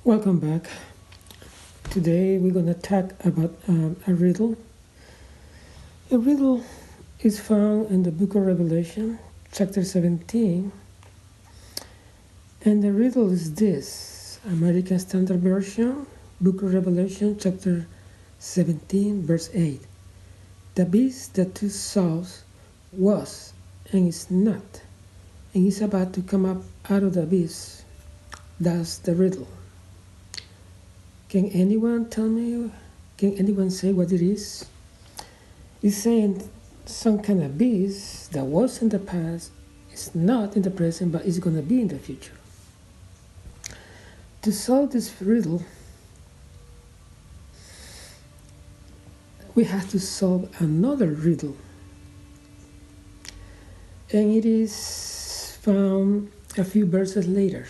Welcome back. Today we're going to talk about a riddle. A riddle is found in the book of Revelation, chapter 17. And the riddle is this: American Standard Version, book of Revelation, chapter 17, verse 8. The beast that two souls was and is not, and is about to come up out of the abyss. That's the riddle. Can anyone tell me? Can anyone say what it is? It's saying some kind of beast that was in the past, is not in the present, but is going to be in the future. To solve this riddle, we have to solve another riddle. And it is found a few verses later.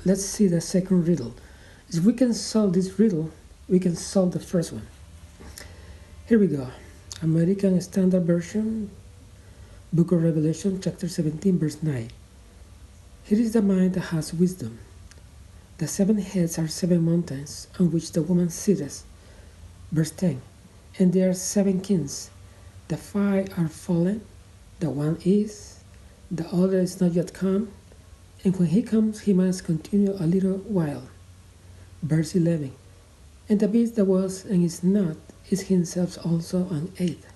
Let's see the second riddle. If we can solve this riddle, we can solve the first one. Here we go. American Standard Version, Book of Revelation, chapter 17, verse 9. Here is the mind that has wisdom. The 7 heads are 7 mountains on which the woman sitteth. Verse 10. And there are 7 kings. The 5 are fallen, the one is, the other is not yet come, and when he comes, he must continue a little while. Verse 11. And the beast that was and is not is himself also an 8th,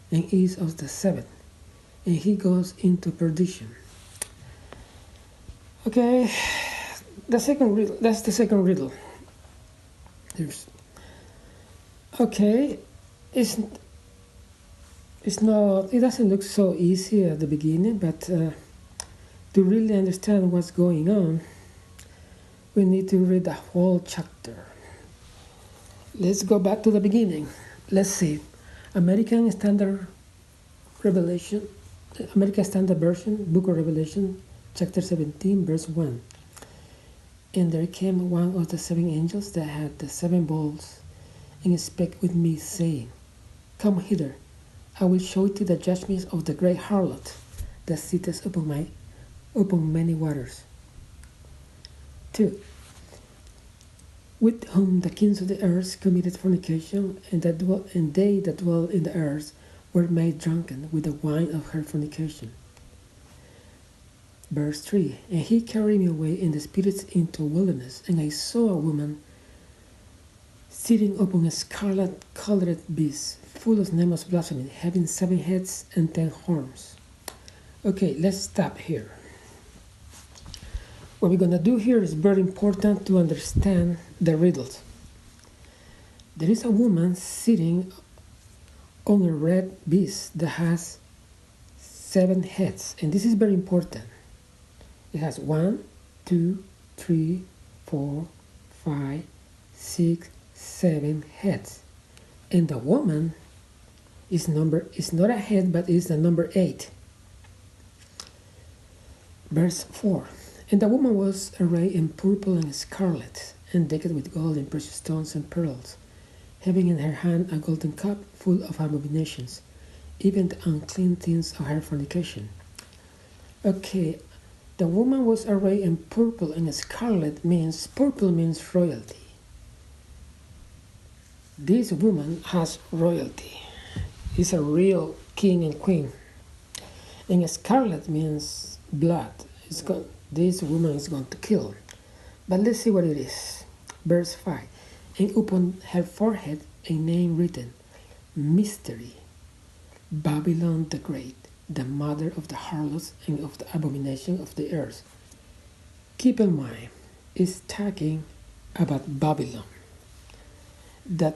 and is of the 7th, and he goes into perdition. Okay, the second riddle. That's the second riddle. Okay, it's not. It doesn't look so easy at the beginning, but to really understand what's going on, we need to read the whole chapter. Let's go back to the beginning. Let's see. American Standard Version, Book of Revelation, chapter 17, verse 1. And there came one of the 7 angels that had the 7 bowls, and spake with me, saying, Come hither, I will show thee the judgments of the great harlot that sitteth upon many waters. 2. With whom the kings of the earth committed fornication, and they that dwell in the earth were made drunken with the wine of her fornication. Verse 3. And he carried me away in the spirits into wilderness, and I saw a woman sitting upon a scarlet-colored beast, full of nameless blasphemy, having 7 heads and 10 horns. Okay, let's stop here. What we're going to do here is very important to understand the riddles. There is a woman sitting on a red beast that has 7 heads, and this is very important. It has 1, 2, 3, 4, 5, 6, 7 heads, and the woman is not a head, but is the number 8. Verse 4. And the woman was arrayed in purple and scarlet, and decked with gold and precious stones and pearls, having in her hand a golden cup full of abominations, even the unclean things of her fornication. Okay, the woman was arrayed in purple and scarlet means, purple means royalty. This woman has royalty. Is a real king and queen. And scarlet means blood. This woman is going to kill. But let's see what it is. Verse 5. And upon her forehead a name written, Mystery, Babylon the Great, the mother of the harlots and of the abomination of the earth. Keep in mind, it's talking about Babylon. That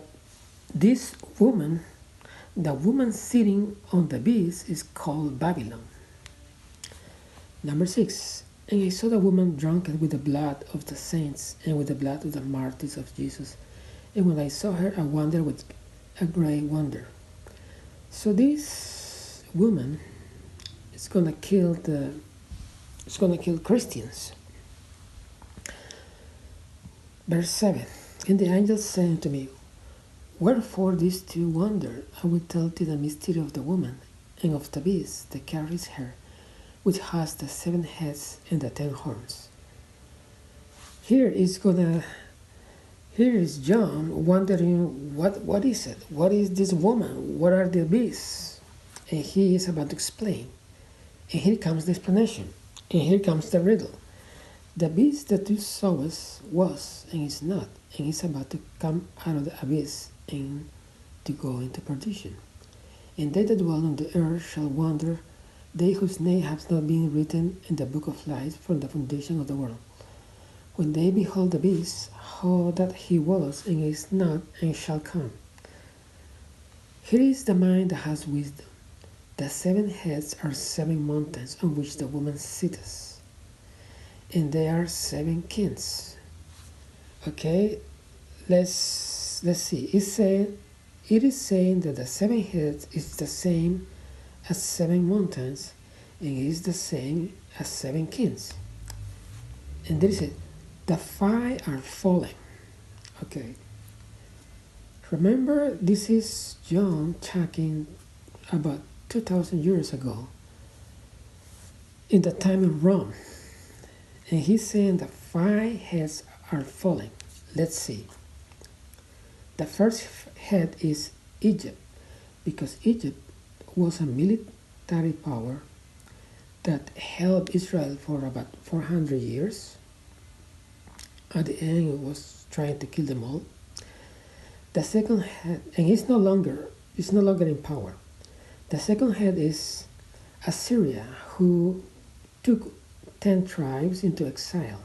this woman, the woman sitting on the beast, is called Babylon. Number 6. And I saw the woman drunken with the blood of the saints and with the blood of the martyrs of Jesus. And when I saw her, I wondered with a great wonder. So this woman is going to kill Christians. Verse 7. And the angel said unto me, Wherefore these two wonder? I will tell thee the mystery of the woman and of the beast that carries her, which has the 7 heads and the 10 horns. Here is gonna here is John wondering what is it? What is this woman? What are the beasts? And he is about to explain. And here comes the explanation. And here comes the riddle. The beast that you saw was and is not, and is about to come out of the abyss and to go into perdition. And they that dwell on the earth shall wander, they whose name have not been written in the book of life from the foundation of the world. When they behold the beast, how that he was and is not and shall come. Here is the mind that has wisdom. The 7 heads are 7 mountains on which the woman sitteth, and there are 7 kings. Okay, let's see. It is saying that the 7 heads is the same as 7 mountains, and is the same as 7 kings. And there is it. The 5 are falling. Okay. Remember, this is John talking about 2,000 years ago, in the time of Rome. And he's saying the 5 heads are falling. Let's see. The first head is Egypt, because Egypt was a military power that held Israel for about 400 years. At the end, it was trying to kill them all. The second head, and it's no longer in power. The second head is Assyria, who took 10 tribes into exile.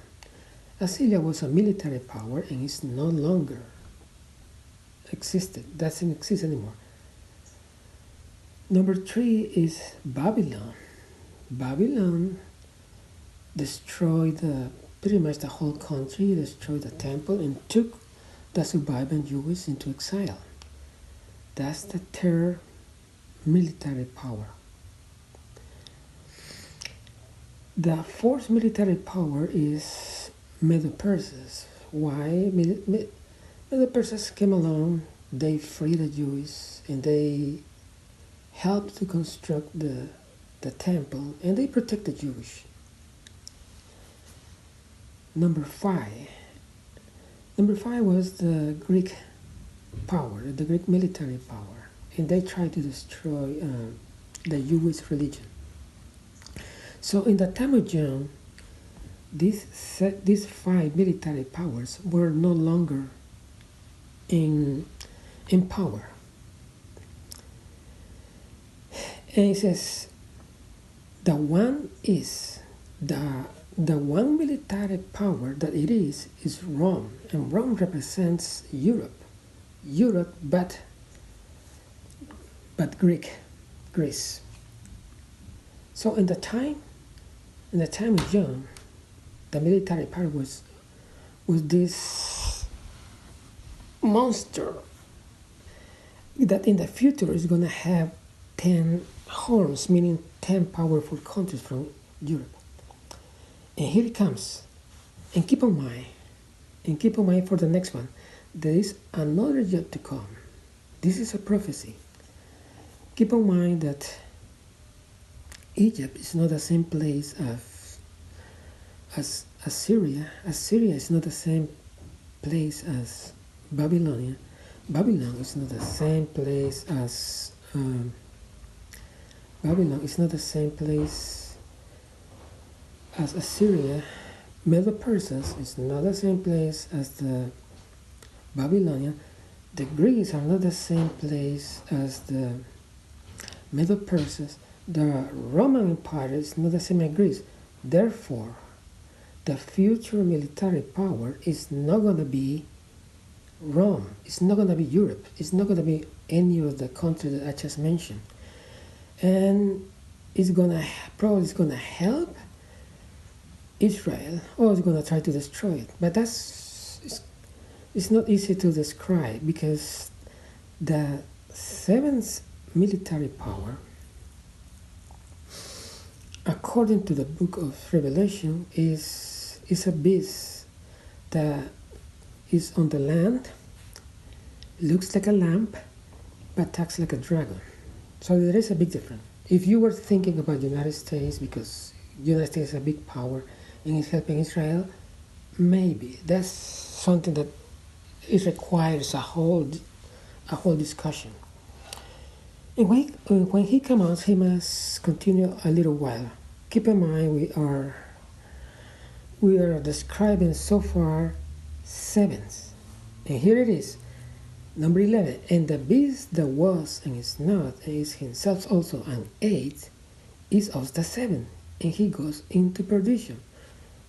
Assyria was a military power and is no longer doesn't exist anymore. Number 3 is Babylon. Babylon destroyed pretty much the whole country, destroyed the temple, and took the surviving Jews into exile. That's the third military power. The fourth military power is Medo-Persia. Why? Medo-Persia came along, they freed the Jews, and they helped to construct the temple, and they protect the Jewish. Number 5 was the Greek power, the Greek military power, and they tried to destroy the Jewish religion. So in the time of John, these 5 military powers were no longer in power. And it says the one military power that it is Rome, and Rome represents Europe, but Greece. So in the time of John, the military power was this monster that in the future is going to have 10 horns, meaning 10 powerful countries from Europe. And here it comes. And keep in mind for the next one, there is another yet to come. This is a prophecy. Keep in mind that Egypt is not the same place as Assyria. Assyria is not the same place as Babylon. Babylon is not the same place as Assyria. Medo-Persia is not the same place as the Babylonian. The Greeks are not the same place as the Medo-Persia. The Roman Empire is not the same as Greece. Therefore, the future military power is not going to be Rome. It's not going to be Europe. It's not going to be any of the countries that I just mentioned. And it's probably going to help Israel, or it's going to try to destroy it. But it's not easy to describe, because the 7th military power, according to the book of Revelation, is a beast that is on the land, looks like a lamb, but acts like a dragon. So there is a big difference. If you were thinking about the United States, because the United States is a big power and is helping Israel, maybe that's something that it requires a whole discussion. And when he comes out, he must continue a little while. Keep in mind we are describing so far sevens, and here it is, number 11. And the beast that was and is not and is himself also an eighth is of the seven, and he goes into perdition.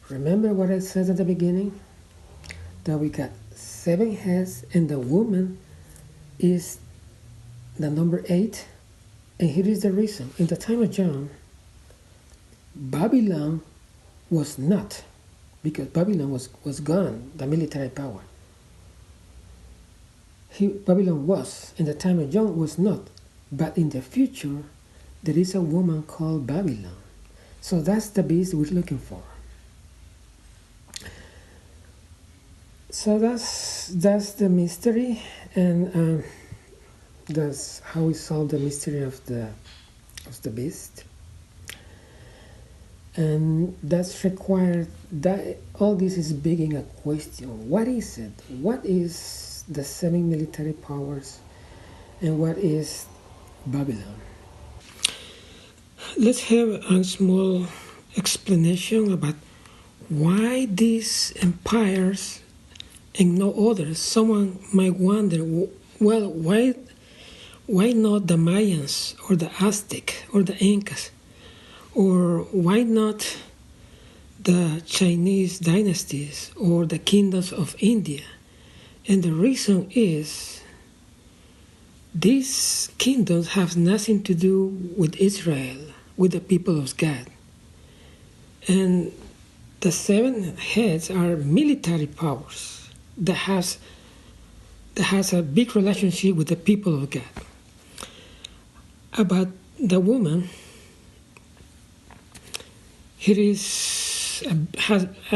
Remember what I said at the beginning? That we got 7 heads, and the woman is the number 8. And here is the reason. In the time of John, Babylon was not, because Babylon was gone, the military power. Babylon was, in the time of John, was not. But in the future, there is a woman called Babylon. So that's the beast we're looking for. So that's the mystery, and that's how we solve the mystery of the beast. And that's required, that all this is begging a question. What is it? What is the 7 military powers, and what is Babylon? Let's have a small explanation about why these empires and no others. Someone might wonder, well, why not the Mayans or the Aztec or the Incas? Or why not the Chinese dynasties or the kingdoms of India? And the reason is these kingdoms have nothing to do with Israel, with the people of God. And the 7 heads are military powers that has a big relationship with the people of God. About the woman, I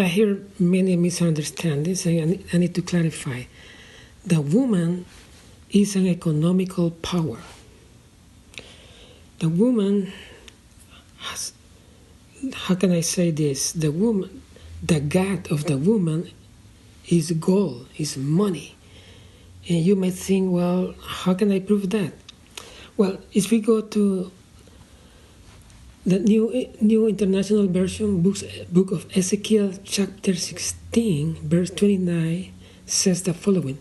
hear many misunderstandings, and I need to clarify. The woman is an economical power. The woman has, how can I say this? The god of the woman is gold, is money. And you might think, well, how can I prove that? Well, if we go to the New International Version, book of Ezekiel, chapter 16, verse 29, says the following: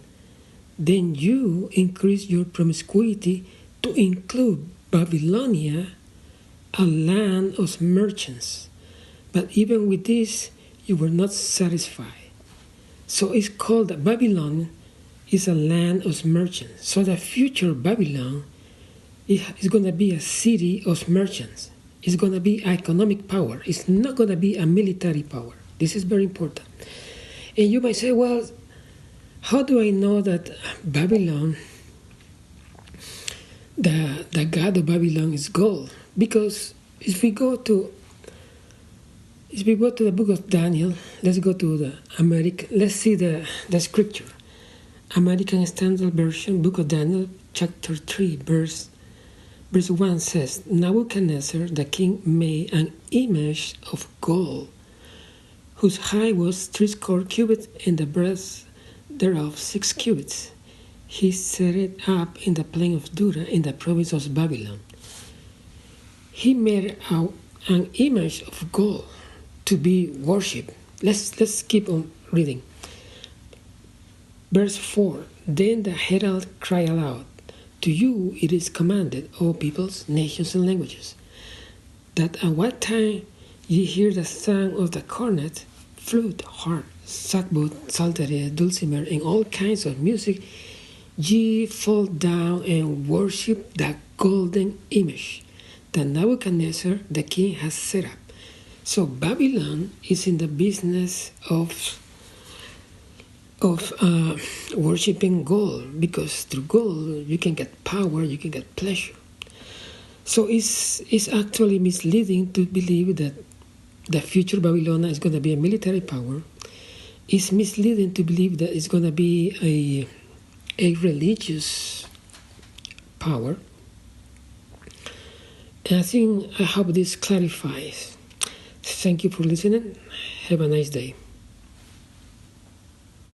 Then you increase your promiscuity to include Babylonia, a land of merchants. But even with this, you were not satisfied. So it's called that Babylon is a land of merchants. So the future Babylon is going to be a city of merchants. It's going to be economic power. It's not going to be a military power. This is very important. And you might say, well, how do I know that Babylon, the god of Babylon is gold? Because if we go to the book of Daniel, let's go to let's see the scripture. American Standard Version, book of Daniel, chapter 3, Verse 1 says, Nebuchadnezzar the king made an image of gold, whose height was 60 cubits, and the breadth thereof 6 cubits. He set it up in the plain of Dura, in the province of Babylon. He made an image of gold to be worshipped. Let's keep on reading. Verse 4, Then the herald cried aloud, To you it is commanded, O peoples, nations, and languages, that at what time ye hear the sound of the cornet, flute, harp, sackbut, psaltery, dulcimer, and all kinds of music, ye fall down and worship the golden image that Nebuchadnezzar the king has set up. So Babylon is in the business of worshipping gold, because through gold you can get power, you can get pleasure. So it's actually misleading to believe that the future Babylon is going to be a military power. It's misleading to believe that it's going to be a religious power. And I hope this clarifies. Thank you for listening. Have a nice day.